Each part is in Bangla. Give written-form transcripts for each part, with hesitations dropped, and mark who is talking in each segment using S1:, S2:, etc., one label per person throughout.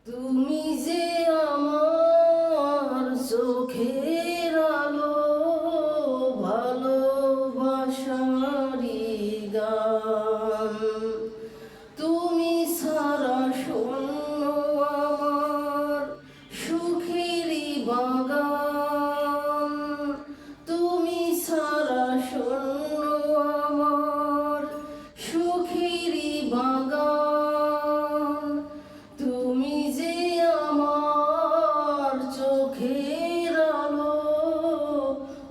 S1: তুমি যে আমার চোখের আলো, ভালোবাসারি গান। তুমি সারা শূন্য আমার সুখেরই বাগান। তুমি সারা শূন্য আমার সুখেরই বাগান। তুমি যে আমার চোখের আলো,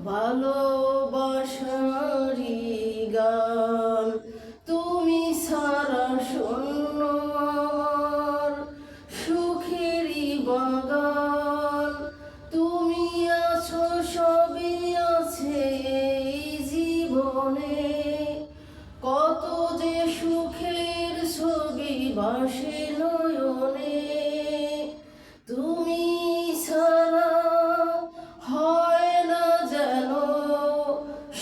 S1: ভালোবাসারি গান। তুমি সারা শূন্য আমার সুখেরই বাগান। তুমি আছো সবই আছে এই জীবনে, কত যে সুখের ছবি ভাসে নয়নে। তুমি ছাড়া হয় না যেন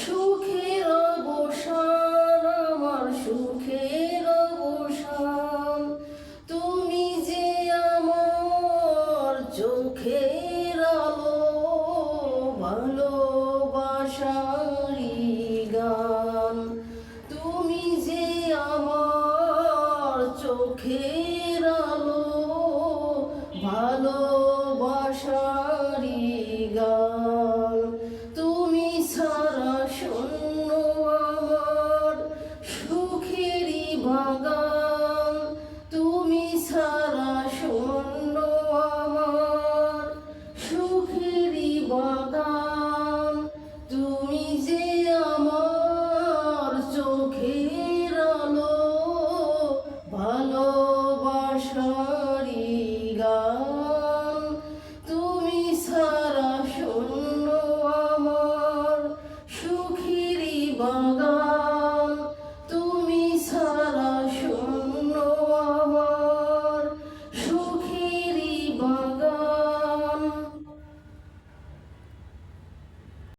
S1: সুখের অবসান, আমার সুখের অবসান। তুমি যে আমার চোখের আলো, ভালোবাসারি গান। তুমি যে আমার চোখের আলো, ভালোবাসারি গান। তুমি সারা শূন্য আমার সুখেরই বাগান। তুমি সারা শূন্য আমার সুখেরই বাগান। তুমি যে আমার চোখের আলো, ভালোবাসা।